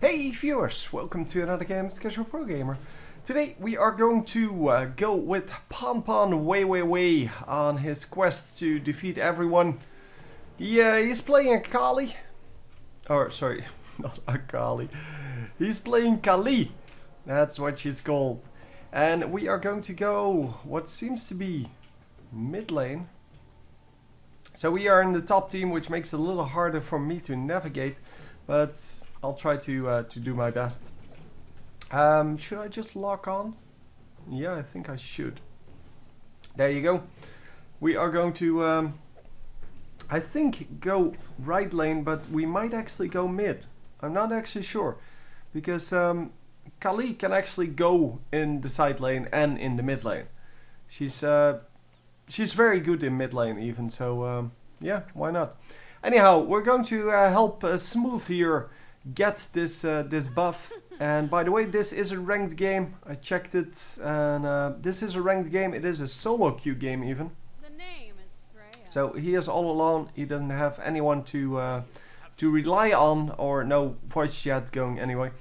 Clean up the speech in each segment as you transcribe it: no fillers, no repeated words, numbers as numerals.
Hey viewers, welcome to another game, it's Casual Pro Gamer. Today we are going to go with Ponpon way on his quest to defeat everyone. Yeah, he's playing Akali. Or sorry, not Akali. He's playing Kali. That's what she's called. And we are going to go what seems to be mid lane. So we are in the top team, which makes it a little harder for me to navigate, but I'll try to do my best. Should I just lock on? Yeah, I think I should. There you go. We are going to, I think, go right lane, but we might actually go mid. I'm not actually sure, because Kali can actually go in the side lane and in the mid lane. She's very good in mid lane even, so yeah, why not? Anyhow, we're going to help Smooth here get this this buff. And by the way, this is a ranked game. I checked it, and this is a ranked game. It is a solo queue game even. The name is Freya. So he is all alone. He doesn't have anyone to rely on, or no voice chat going anyway.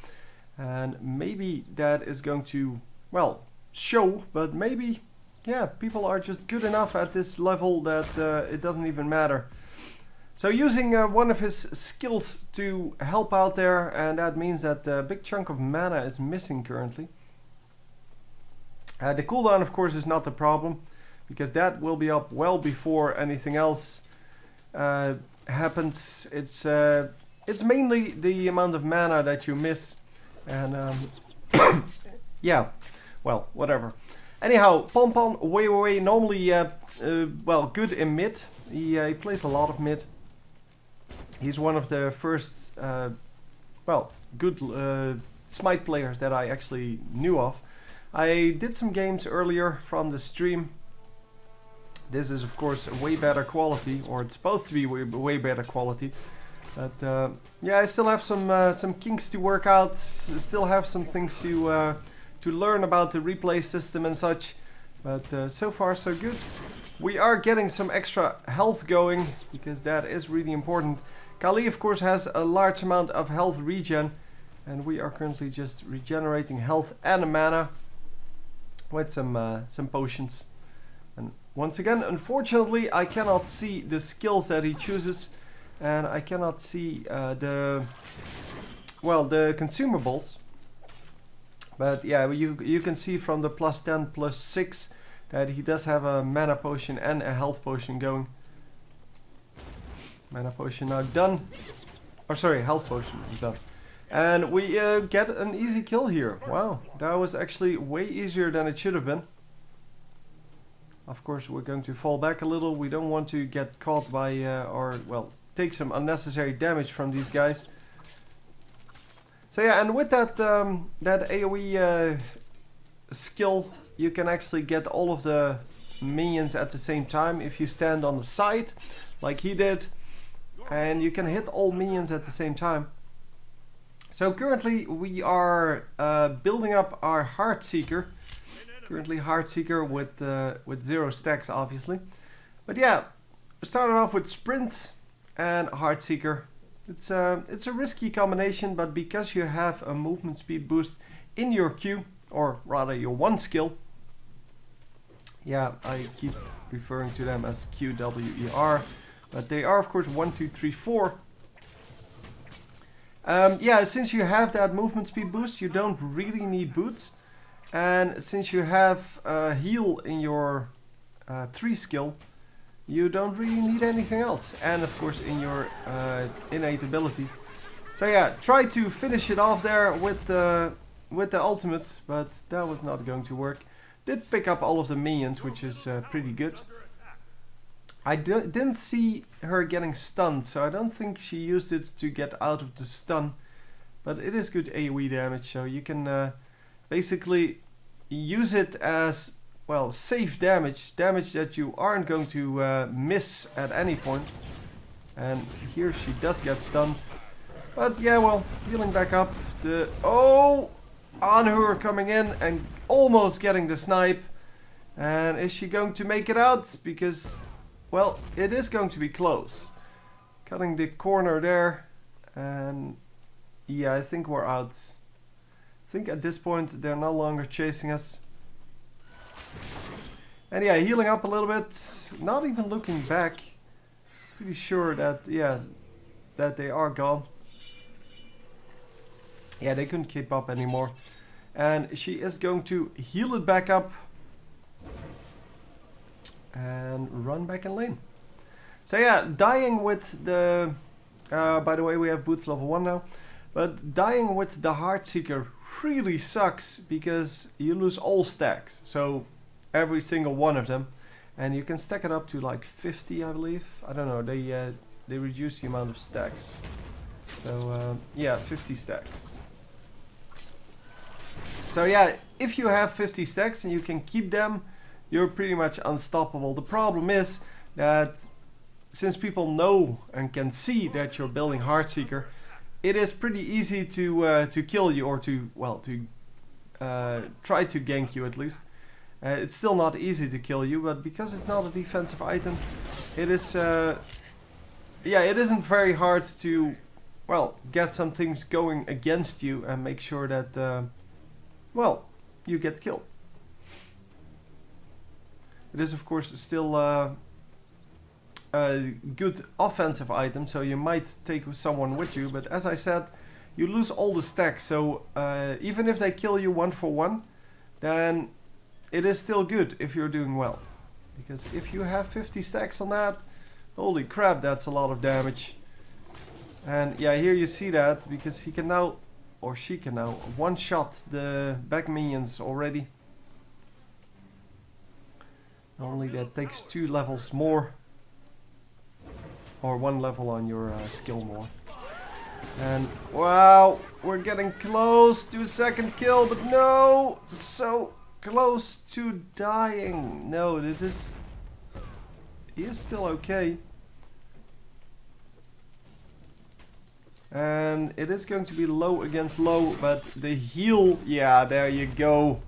And maybe that is going to, well, show, but maybe, yeah, people are just good enough at this level that it doesn't even matter. So using one of his skills to help out there, and that means that a big chunk of mana is missing currently. The cooldown, of course, is not the problem, because that will be up well before anything else happens. It's mainly the amount of mana that you miss, and yeah, well, whatever. Anyhow, Ponpon way normally well, good in mid. He plays a lot of mid. He's one of the first, well, good Smite players that I actually knew of. I did some games earlier from the stream. This is, of course, way better quality, or it's supposed to be way better quality. But yeah, I still have some kinks to work out. Still have some things to learn about the replay system and such. But so far, so good. We are getting some extra health going, because that is really important. Kali, of course, has a large amount of health regen, and we are currently just regenerating health and mana with some potions. And once again, unfortunately, I cannot see the skills that he chooses, and I cannot see the consumables. But yeah, you can see from the +10, +6 that he does have a mana potion and a health potion going. Mana potion now done. Or sorry, health potion is done. And we get an easy kill here. Wow, that was actually way easier than it should have been. Of course, we're going to fall back a little. We don't want to get caught by, or well, take some unnecessary damage from these guys. So yeah, and with that that AoE skill, you can actually get all of the minions at the same time if you stand on the side, like he did. And you can hit all minions at the same time. So currently we are building up our Heartseeker. Currently Heartseeker with 0 stacks, obviously. But yeah, we started off with Sprint and Heartseeker. It's a risky combination, but because you have a movement speed boost in your Q, or rather your one skill. Yeah, I keep referring to them as Q, W, E, R. But they are, of course, 1, 2, 3, 4. Yeah, since you have that movement speed boost, you don't really need boots. And since you have heal in your 3 skill, you don't really need anything else. And, of course, in your innate ability. So yeah, try to finish it off there with the ultimate, but that was not going to work. Did pick up all of the minions, which is pretty good. I didn't see her getting stunned, so I don't think she used it to get out of the stun. But it is good AoE damage, so you can basically use it as, well, safe damage. Damage that you aren't going to miss at any point. And here she does get stunned. But yeah, well, healing back up. Oh! Anhur coming in and almost getting the snipe. And is she going to make it out? Because, well, it is going to be close. Cutting the corner there. And Yeah, I think we're out. I think at this point they're no longer chasing us. And yeah, healing up a little bit. Not even looking back. Pretty sure that, yeah, that they are gone. Yeah, they couldn't keep up anymore. And she is going to heal it back up. And run back in lane. So yeah, dying with the... by the way, we have boots level 1 now. But dying with the Heartseeker really sucks because you lose all stacks. So every single one of them. And you can stack it up to like 50, I believe. I don't know, they reduce the amount of stacks. So yeah, 50 stacks. So yeah, if you have 50 stacks and you can keep them, you're pretty much unstoppable. The problem is that since people know and can see that you're building Heartseeker, it is pretty easy to kill you, or to, well, to try to gank you at least. It's still not easy to kill you, but because it's not a defensive item, it is, yeah, it isn't very hard to, well, get some things going against you and make sure that, well, you get killed. It is of course still a good offensive item, so you might take someone with you, but as I said, you lose all the stacks, so even if they kill you 1 for 1, then it is still good if you're doing well. Because if you have 50 stacks on that, holy crap, that's a lot of damage. And yeah, here you see that, because he can now, or she can now, one-shot the back minions already. Only that takes 2 levels more. Or 1 level on your skill more. And wow, we're getting close to a second kill, but no! So close to dying. No, it is... He is still okay. And it is going to be low against low, but the heal, yeah, there you go.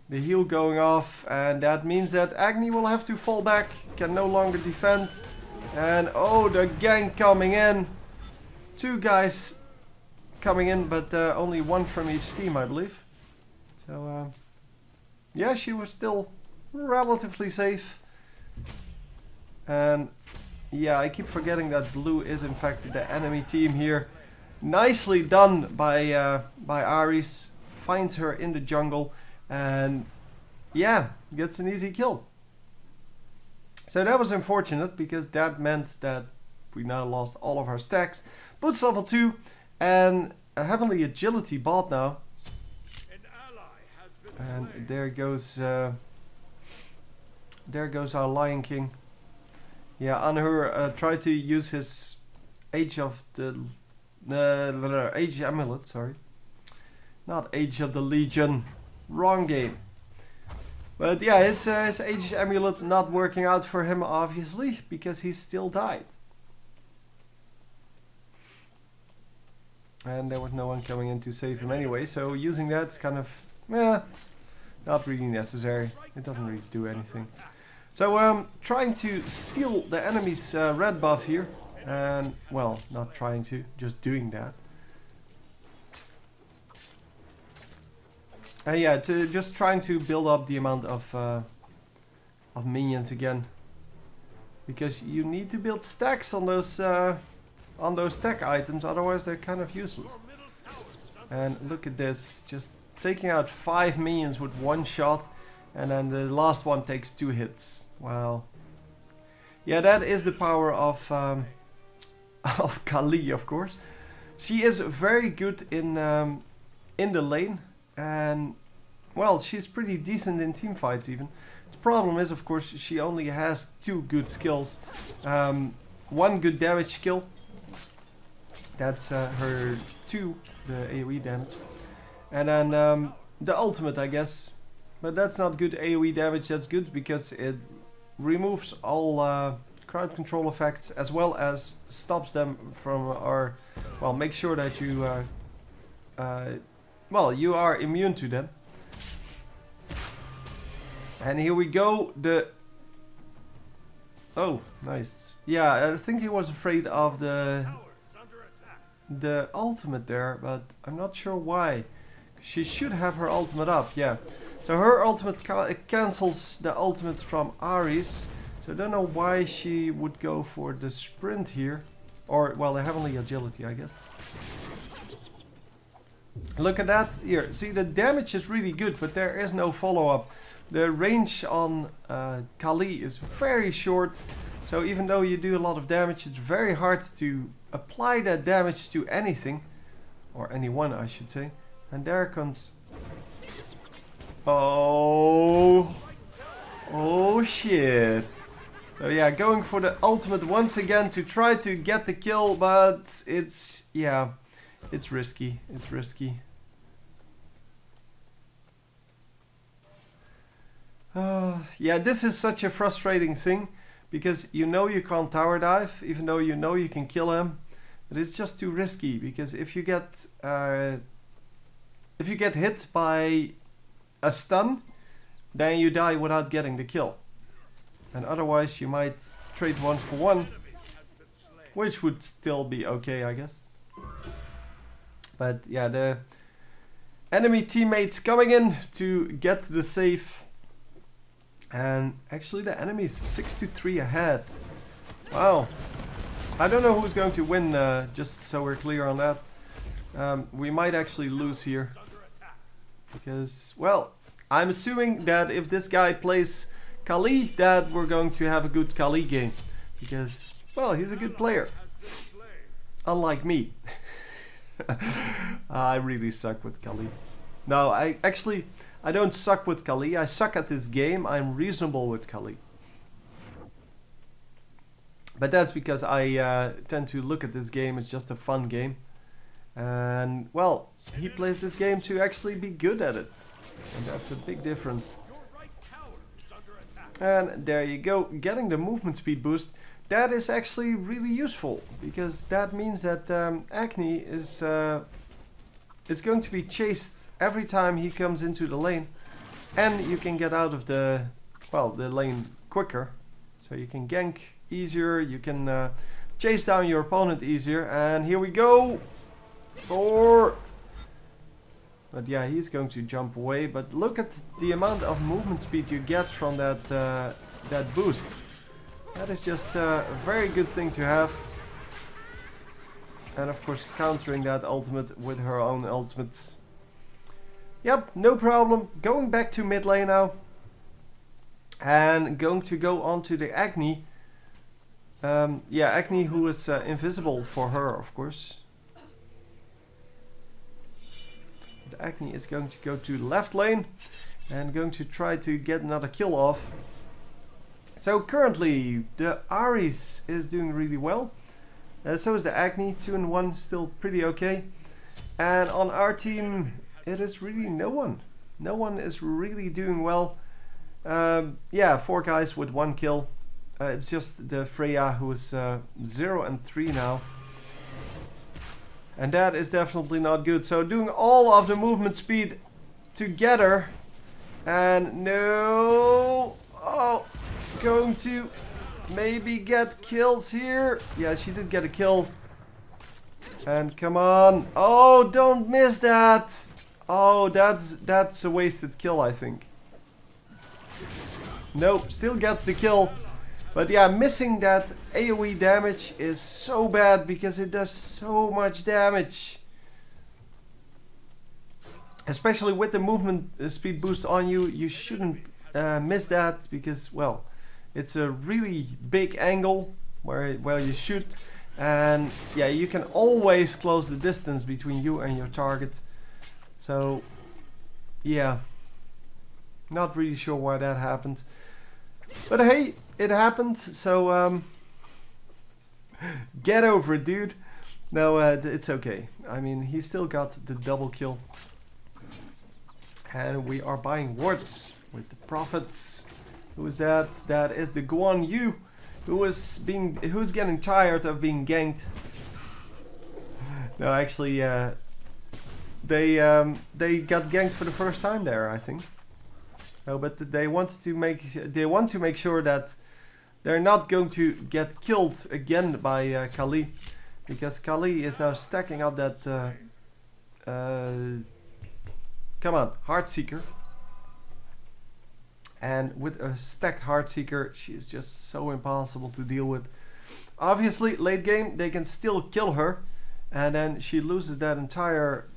The heal going off, and that means that Agni will have to fall back, can no longer defend. And oh, the gang coming in. 2 guys coming in, but only 1 from each team, I believe. So, yeah, she was still relatively safe. And yeah, I keep forgetting that blue is in fact the enemy team here. Nicely done by Ares. Finds her in the jungle and yeah, gets an easy kill. So that was unfortunate because that meant that we now lost all of our stacks. Boots level 2 and a heavenly agility bot now. And there goes our Lion King. Yeah, Anhur tried to use his Age of the Age Amulet, sorry. Not Age of the Legion. Wrong game. But yeah, his Age Amulet not working out for him, obviously, because he still died. And there was no one coming in to save him anyway, so using that's kind of, not really necessary. It doesn't really do anything. So trying to steal the enemy's red buff here. And, well, not trying to, just doing that. Yeah, just trying to build up the amount of minions again, because you need to build stacks on those stack items, otherwise they're kind of useless. And look at this, just taking out 5 minions with 1 shot, and then the last one takes 2 hits. Wow. Yeah, that is the power of of Kali, of course. She is very good in the lane. And, well, she's pretty decent in team fights even. The problem is, of course, she only has 2 good skills. 1 good damage skill. That's her 2, the AoE damage. And then the ultimate, I guess. But that's not good AoE damage, that's good because it removes all crowd control effects as well as stops them from, or, well, make sure that you... well, you are immune to them. And here we go, oh, nice. Yeah, I think he was afraid of the the ultimate there, but I'm not sure why. She should have her ultimate up, yeah. So her ultimate cancels the ultimate from Ares. So I don't know why she would go for the sprint here. Or, well, the heavenly agility, I guess. Look at that here. See, the damage is really good, but there is no follow-up. The range on Kali is very short. So even though you do a lot of damage, it's very hard to apply that damage to anything. Or anyone, I should say. And there comes... Oh... Oh shit. So yeah, going for the ultimate once again to try to get the kill, but it's... yeah, it's risky. It's risky. Yeah, this is such a frustrating thing. Because you know you can't tower dive, even though you know you can kill him. But it's just too risky, because if you get hit by a stun, then you die without getting the kill. And otherwise you might trade 1 for 1, which would still be okay, I guess. But yeah, the enemy teammates coming in to get the save. And actually the enemy is 6-3 ahead. Wow. I don't know who's going to win, just so we're clear on that. We might actually lose here. Because, well, I'm assuming that if this guy plays Kali, that we're going to have a good Kali game. Because, well, he's a good player. Unlike me. I really suck with Kali. No, I don't suck with Kali. I suck at this game. I'm reasonable with Kali. But that's because I tend to look at this game as just a fun game. And, well, he plays this game to actually be good at it. And that's a big difference. And there you go. Getting the movement speed boost. That is actually really useful. Because that means that Acne is going to be chased every time he comes into the lane. And you can get out of the, well, the lane quicker. So you can gank easier, you can chase down your opponent easier. And here we go! Thor! But yeah, he's going to jump away. But look at the amount of movement speed you get from that, that boost. That is just a very good thing to have. And of course countering that ultimate with her own ultimate. Yep, no problem. Going back to mid lane now. And going to go on to the Agni. Yeah, Agni, who is invisible for her, of course. The Agni is going to go to the left lane. And going to try to get another kill off. So currently the Ares is doing really well. So is the Agni, 2-1, still pretty okay. And on our team, it is really no one. No one is really doing well. Yeah, 4 guys with 1 kill. It's just the Freya who is 0-3 now. And that is definitely not good. So doing all of the movement speed together. And no... Oh, going to maybe get kills here. Yeah, she did get a kill. And come on. Oh, don't miss that. Oh, that's a wasted kill, I think. Nope, still gets the kill. But yeah, missing that AoE damage is so bad because it does so much damage. Especially with the movement speed boost on you, you shouldn't miss that because, well, it's a really big angle where you shoot. And yeah, you can always close the distance between you and your target. So, yeah, not really sure why that happened. But hey, it happened, so get over it, dude. No, it's okay. I mean, he still got the double kill. And we are buying wards with the prophets. Who is that? That is the Guan Yu, who's getting tired of being ganked. No, actually, they got ganked for the first time there, I think. No, but they want to make sure that they're not going to get killed again by Kali, Because Kali is now stacking up that... come on, Heartseeker. And with a stacked Heartseeker, she is just so impossible to deal with. Obviously, late game, they can still kill her. And then she loses that entire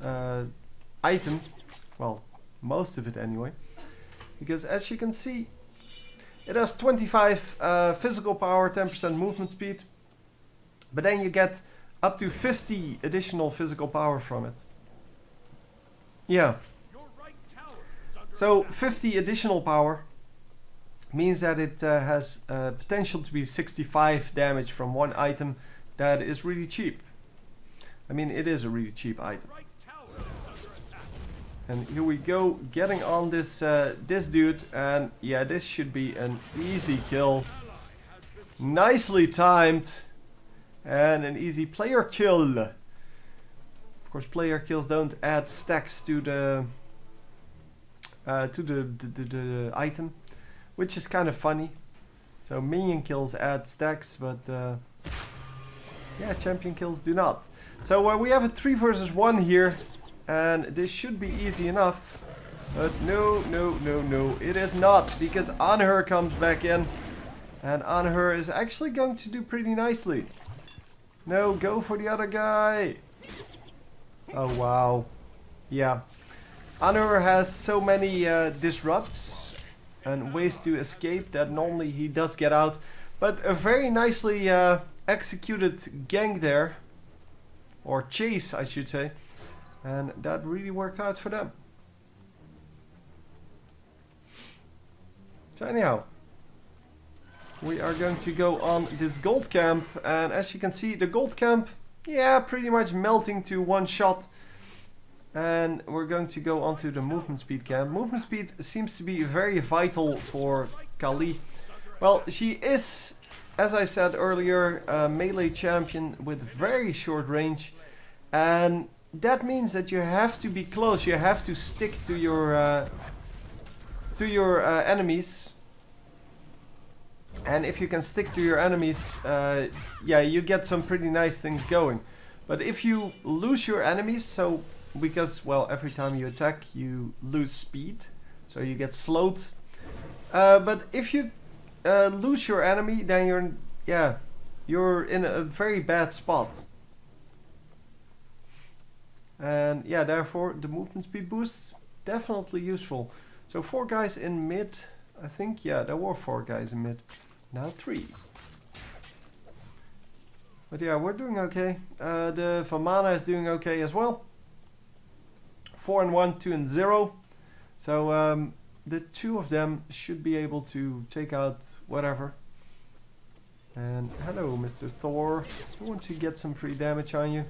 item. Well, most of it anyway. Because as you can see, it has 25 physical power, 10% movement speed. But then you get up to 50 additional physical power from it. Yeah. So 50 additional power means that it has potential to be 65 damage from one item that is really cheap. I mean, it is a really cheap item. And here we go, getting on this this dude, and yeah, this should be an easy kill. Nicely timed, and an easy player kill. Of course, player kills don't add stacks to the item, which is kind of funny. So minion kills add stacks, but yeah, champion kills do not. So we have a 3 versus 1 here, and this should be easy enough. But no, it is not, because Anhur comes back in, and Anhur is actually going to do pretty nicely. No, go for the other guy. Oh wow, yeah. Anhur has so many disrupts and ways to escape that normally he does get out. But a very nicely executed gank there. Or chase, I should say. And that really worked out for them. So anyhow, we are going to go on this gold camp. And as you can see, the gold camp, yeah, pretty much melting to one shot. And we're going to go on to the movement speed camp. Movement speed seems to be very vital for Kali. Well, she is, as I said earlier, a melee champion with very short range. And that means that you have to be close. You have to stick to your enemies. And if you can stick to your enemies, yeah, you get some pretty nice things going. But if you lose your enemies, so... because, well, every time you attack, you lose speed. So you get slowed. But if you lose your enemy, then you're in a very bad spot. And yeah, therefore, the movement speed boost, definitely useful. So 4 guys in mid, I think. Yeah, there were 4 guys in mid. Now 3. But yeah, we're doing okay. The Vamana is doing okay as well. 4 and 1, 2 and 0. So the 2 of them should be able to take out whatever. And hello, Mr. Thor. I want to get some free damage on you.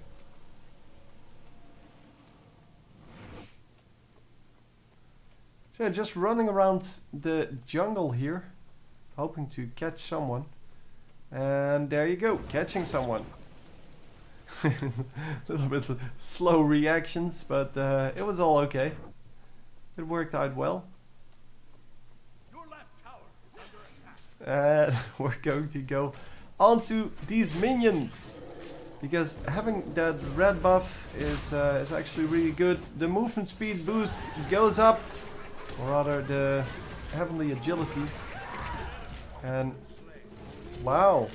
So just running around the jungle here, hoping to catch someone. And there you go, catching someone. A little bit slow reactions, but it was all okay. It worked out well. Your left tower is under attack. And we're going to go onto these minions, because having that red buff is actually really good. The movement speed boost goes up, or rather the heavenly agility. And wow.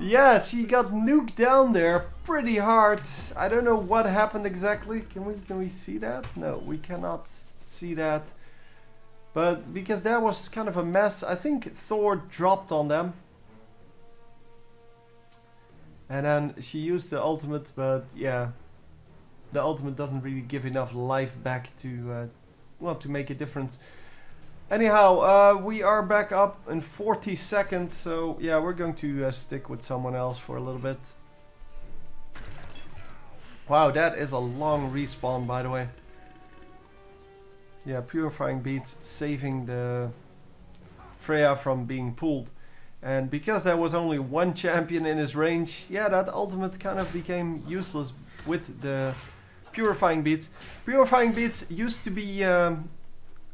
Yeah, she got nuked down there pretty hard. I don't know what happened exactly. Can we see that? No, we cannot see that. But because that was kind of a mess, I think Thor dropped on them. And then she used the ultimate, but yeah, the ultimate doesn't really give enough life back to well, to make a difference. Anyhow, we are back up in 40 seconds, so yeah, we're going to stick with someone else for a little bit. Wow, that is a long respawn, by the way. Yeah, Purifying Beats saving the Freya from being pulled. And because there was only one champion in his range, yeah, that ultimate kind of became useless with the Purifying Beats. Purifying Beats used to be,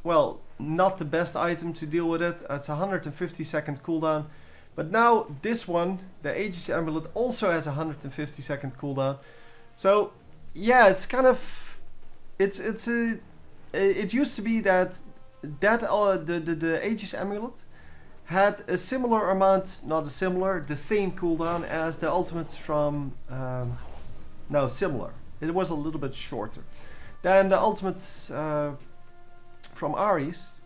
well, not the best item to deal with it. It's a 150 second cooldown. But now this one, the Aegis Amulet, also has a 150-second cooldown. So yeah, it's kind of it used to be that the Aegis Amulet had a similar amount, not a similar, the same cooldown as the ultimates from no, similar. It was a little bit shorter than the ultimates from Ares.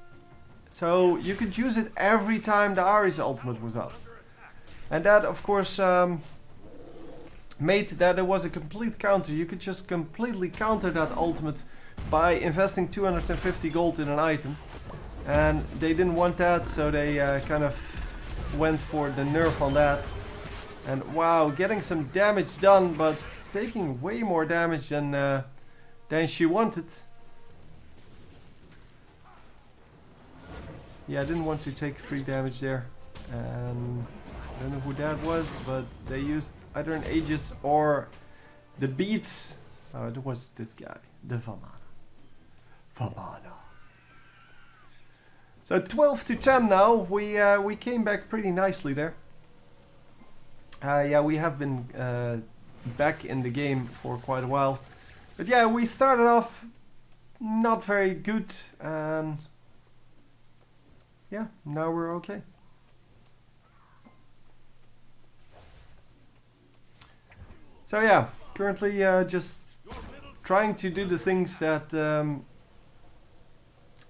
So you could use it every time the Ares ultimate was up. And that of course made that it was a complete counter. You could just completely counter that ultimate by investing 250 gold in an item. And they didn't want that, so they kind of went for the nerf on that. And wow, getting some damage done, but taking way more damage than she wanted. Yeah, I didn't want to take free damage there. And I don't know who that was, but they used either an Aegis or the beats. Oh, it was this guy, the Vamana. Vamana. So 12 to 10 now. We came back pretty nicely there. Yeah, we have been back in the game for quite a while. But yeah, we started off not very good, and yeah, now we're okay. So yeah, currently just trying to do the things that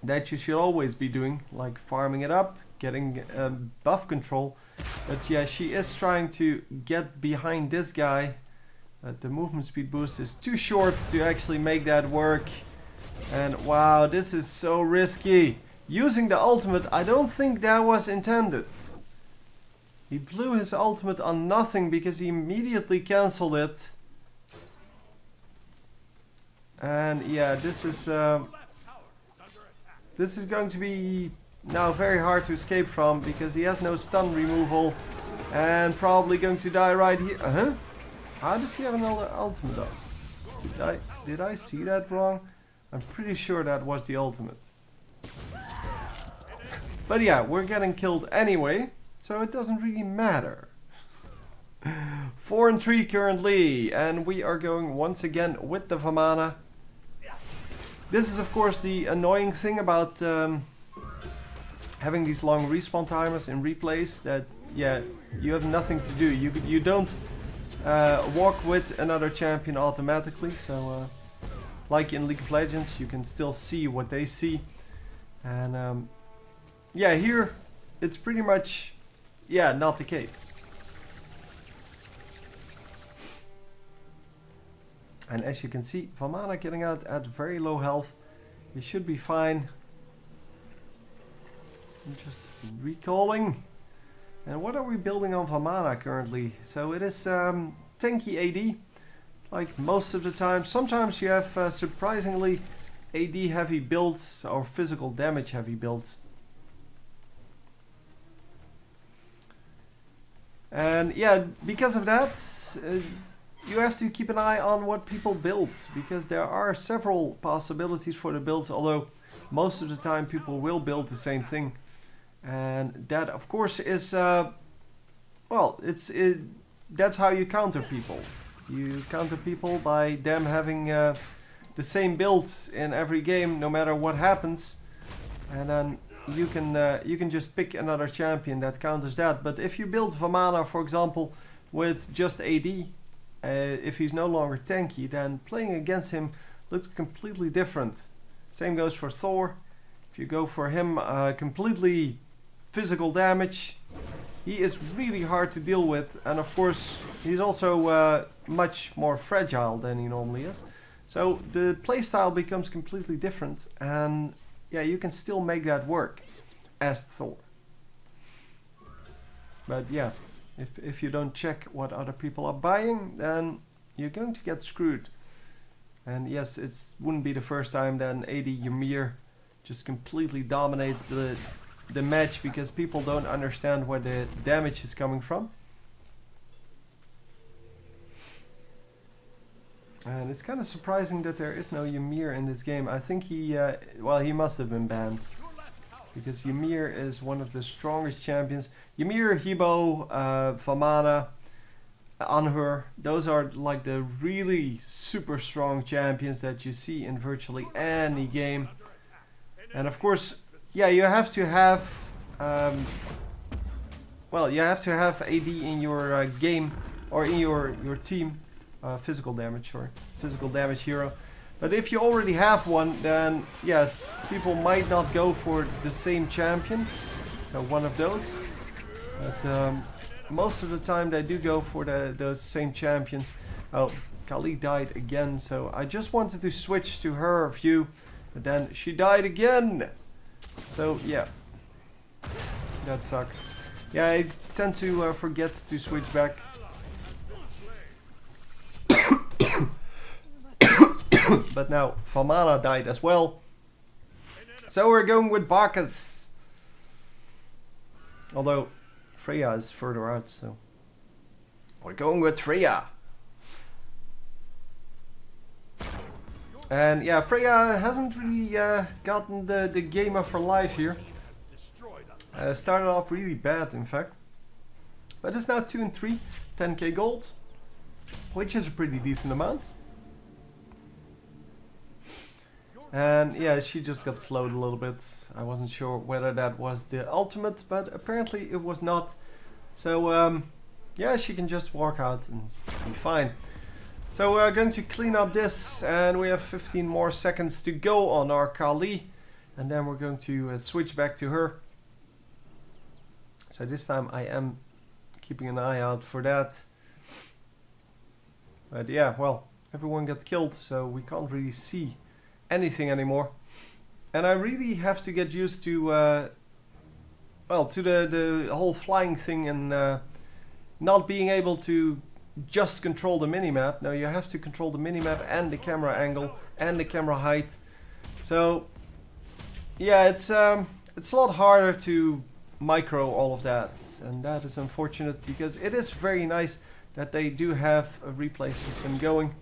that you should always be doing, like farming it up, getting buff control. But yeah, she is trying to get behind this guy. The movement speed boost is too short to actually make that work. And wow, this is so risky. Using the ultimate, I don't think that was intended. He blew his ultimate on nothing because he immediately cancelled it. And yeah, this is going to be now very hard to escape from because he has no stun removal and probably going to die right here. How does he have another ultimate though? Did I see that wrong? I'm pretty sure that was the ultimate. But yeah, we're getting killed anyway, so it doesn't really matter. 4 and 3 currently, and we are going once again with the Vamana. This is of course the annoying thing about having these long respawn timers in replays, that yeah, you have nothing to do. You don't walk with another champion automatically, so like in League of Legends, you can still see what they see. And yeah, here it's pretty much, yeah, not the case. And as you can see, Vamana getting out at very low health. He should be fine. I'm just recalling. And what are we building on Vamana currently? So it is tanky AD, like most of the time. Sometimes you have surprisingly AD heavy builds or physical damage heavy builds. And yeah, because of that, you have to keep an eye on what people build, because there are several possibilities for the builds, although most of the time people will build the same thing. And that of course is, well, that's how you counter people. You counter people by them having the same builds in every game, no matter what happens. And then you can just pick another champion that counters that. But if you build Vamana, for example, with just AD, if he's no longer tanky, then playing against him looks completely different. Same goes for Thor. If you go for him completely physical damage, he is really hard to deal with, and of course he's also much more fragile than he normally is. So the playstyle becomes completely different, and yeah, you can still make that work as Thor. But yeah, if you don't check what other people are buying, then you're going to get screwed. And yes, it wouldn't be the first time that an AD Ymir just completely dominates the match because people don't understand where the damage is coming from. And it's kind of surprising that there is no Ymir in this game. I think he, well, he must have been banned. because Ymir is one of the strongest champions. Ymir, Hebo, Vamana, Anhur, those are like the really super strong champions that you see in virtually any game. And of course, yeah, you have to have well, you have to have AD in your game or in your team, physical damage or physical damage hero. But if you already have one, then yes, people might not go for the same champion, so one of those. But most of the time they do go for those same champions. Oh, Kali died again, so I just wanted to switch to her view, but then she died again. So yeah, that sucks. Yeah, I tend to forget to switch back. But now Vamana died as well. So we're going with Bacchus. Although Freya is further out, so we're going with Freya. And yeah, Freya hasn't really gotten the game of her life here. Started off really bad, in fact. But it's now 2 and 3, 10k gold, which is a pretty decent amount. And yeah, she just got slowed a little bit. I wasn't sure whether that was the ultimate, but apparently it was not. So yeah, she can just walk out and be fine. So we're going to clean up this, and we have 15 more seconds to go on our Kali. And then we're going to switch back to her. So this time I am keeping an eye out for that. But yeah, well, everyone got killed, so we can't really see anything anymore. And I really have to get used to well, to the whole flying thing, and not being able to just control the minimap. No, you have to control the minimap and the camera angle and the camera height. So yeah, it's a lot harder to micro all of that, and that is unfortunate, because it is very nice that they do have a replay system going.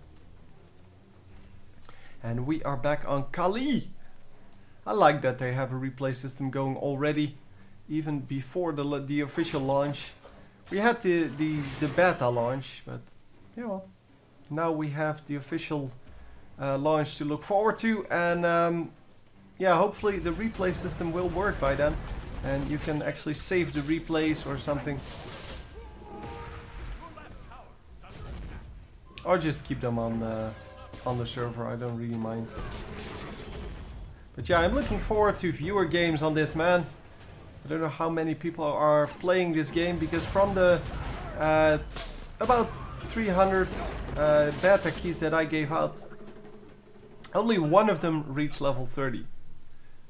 And we are back on Kali. I like that they have a replay system going already, even before the official launch. We had the beta launch, but yeah, well, now we have the official launch to look forward to, and yeah, hopefully the replay system will work by then, and you can actually save the replays or something, or just keep them on the server. I don't really mind. But yeah, I'm looking forward to viewer games on this, man. I don't know how many people are playing this game, because from the about 300 beta keys that I gave out, only one of them reached level 30.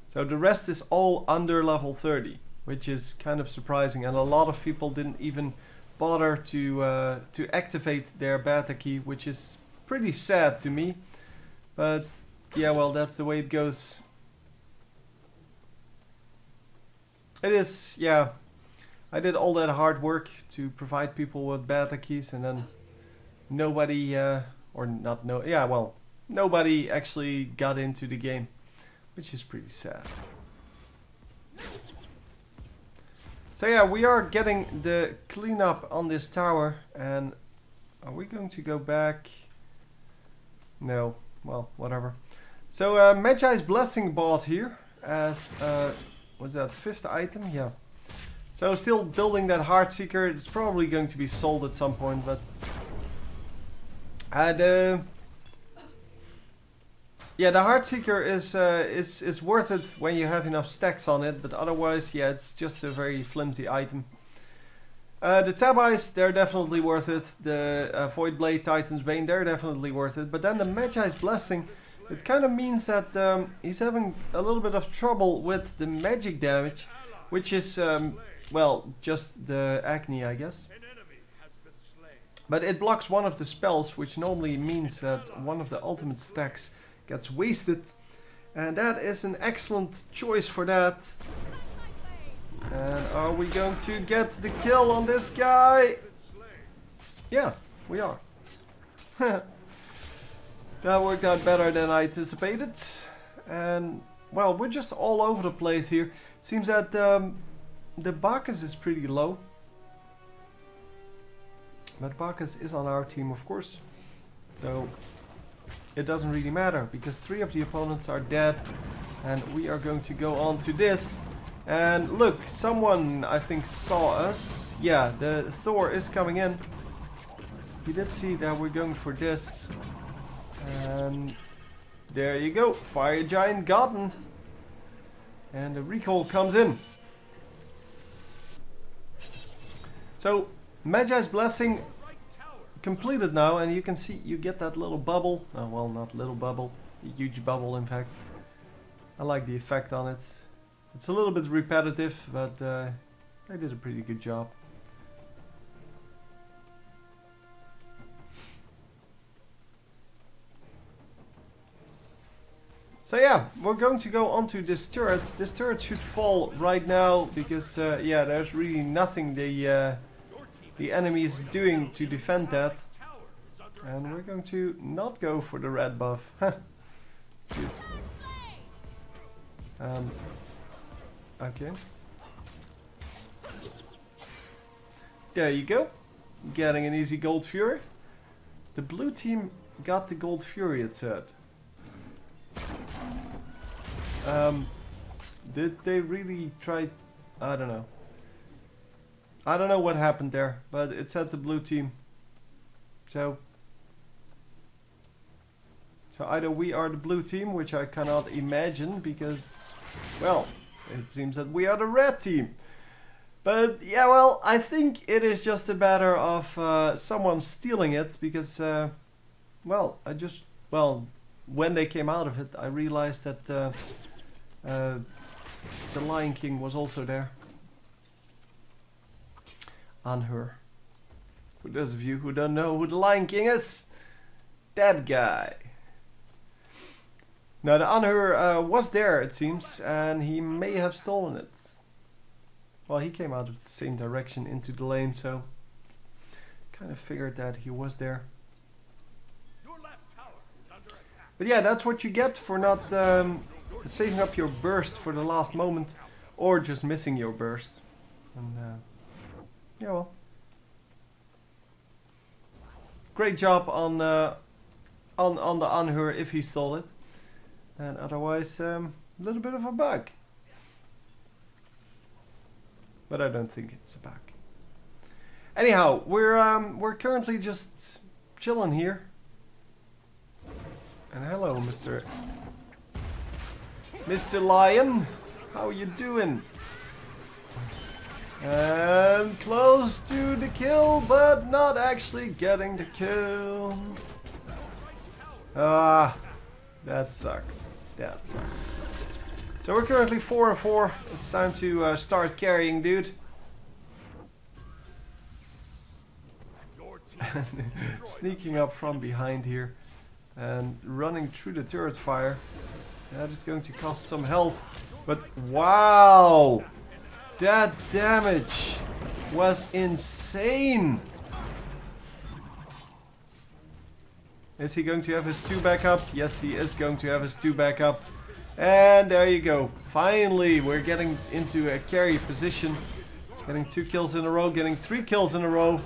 So the rest is all under level 30, which is kind of surprising, and a lot of people didn't even bother to activate their beta key, which is pretty sad to me. But yeah, well, that's the way it goes. It is, yeah. I did all that hard work to provide people with beta keys, and then nobody, or not no, yeah, well, nobody actually got into the game, which is pretty sad. So yeah, we are getting the cleanup on this tower, and are we going to go back? No, well, whatever. So Magi's Blessing bought here as what's that, 5th item? Yeah. So still building that Heartseeker. It's probably going to be sold at some point, but yeah, the Heartseeker is worth it when you have enough stacks on it, but otherwise, yeah, it's just a very flimsy item. The Tabais, they're definitely worth it. The Void Blade, Titan's Bane, they're definitely worth it. But then the Magi's Blessing, it kind of means that he's having a little bit of trouble with the magic damage, which is, well, just the Agni, I guess. But it blocks one of the spells, which normally means that one of the ultimate stacks gets wasted. And that is an excellent choice for that. And are we going to get the kill on this guy? Yeah, we are. That worked out better than I anticipated. And, well, we're just all over the place here. Seems that the Bacchus is pretty low. But Bacchus is on our team, of course. So it doesn't really matter because 3 of the opponents are dead. And we are going to go on to this. And look, someone I think saw us. Yeah, the Thor is coming in. He did see that we're going for this. And there you go. Fire Giant gotten. And the recall comes in. So Magi's Blessing completed now, and you can see you get that little bubble. Oh, well, not little bubble, a huge bubble in fact. I like the effect on it. It's a little bit repetitive, but they did a pretty good job. So yeah, we're going to go onto this turret. This turret should fall right now because yeah, there's really nothing the enemy is doing to defend that. And we're going to not go for the red buff. Good. Okay. There you go. Getting an easy Gold Fury. The blue team got the Gold Fury, it said. Did they really try? I don't know. I don't know what happened there, but it said the blue team. So either we are the blue team, which I cannot imagine because, well, it seems that we are the red team. But yeah, well, I think it is just a matter of someone stealing it because, well, when they came out of it, I realized that the Lion King was also there. Anhur. For those of you who don't know who the Lion King is, that guy. Now the Anhur was there, it seems, and he may have stolen it. Well, he came out of the same direction into the lane, so kind of figured that he was there. But yeah, that's what you get for not saving up your burst for the last moment, or just missing your burst. And yeah, well, great job on the Anhur if he stole it, and otherwise a little bit of a bug. But I don't think it's a bug. Anyhow, we're currently just chilling here. And hello, Mr. Lion. How you doing? And close to the kill, but not actually getting the kill. Ah, that sucks. That sucks. So we're currently 4-4. It's time to start carrying, dude. Sneaking up from behind here and running through the turret fire. That is going to cost some health. But wow! That damage was insane! Is he going to have his 2 back up? Yes, he is going to have his 2 back up. And there you go. Finally, we're getting into a carry position. Getting 2 kills in a row, getting 3 kills in a row.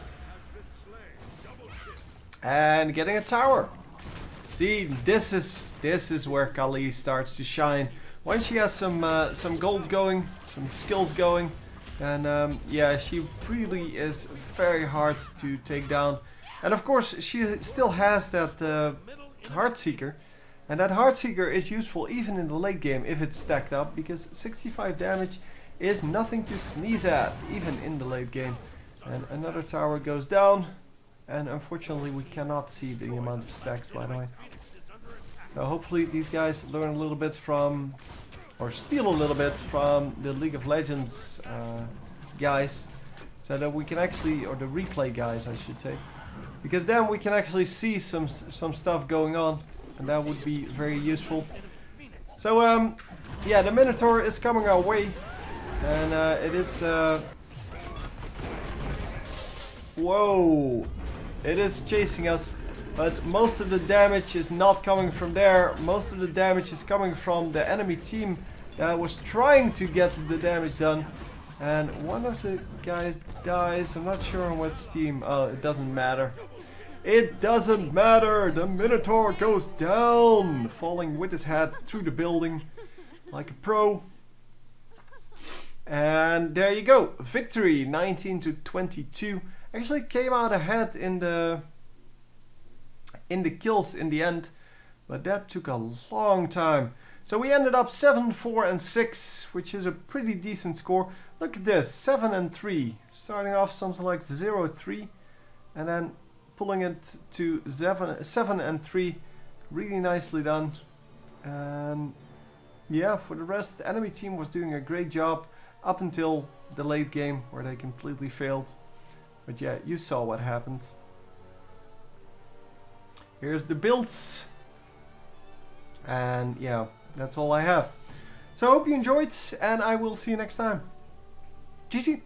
And getting a tower. See, this is where Kali starts to shine. Once she has some gold going, some skills going, and yeah, she really is very hard to take down. And of course, she still has that Heartseeker, and that Heartseeker is useful even in the late game if it's stacked up, because 65 damage is nothing to sneeze at, even in the late game. And another tower goes down, and unfortunately we cannot see the amount of stacks, by the way. So hopefully these guys learn a little bit from, or steal a little bit from the League of Legends guys, so that we can actually, or the replay guys I should say, because then we can actually see some stuff going on, and that would be very useful. So yeah, the Minotaur is coming our way, and it is whoa, it is chasing us. But most of the damage is not coming from there. Most of the damage is coming from the enemy team that was trying to get the damage done. And one of the guys dies. I'm not sure on what team. Oh, it doesn't matter. It doesn't matter. The Minotaur goes down, falling with his head through the building like a pro. And there you go. Victory, 19-22. Actually came out ahead in the kills in the end, but that took a long time. So we ended up 7-4-6, which is a pretty decent score. Look at this, 7-3, starting off something like 0-3, and then pulling it to 7-3. Really nicely done. And yeah, for the rest, the enemy team was doing a great job up until the late game where they completely failed. But yeah, you saw what happened. Here's the builds. And yeah, that's all I have. So I hope you enjoyed, and I will see you next time. GG.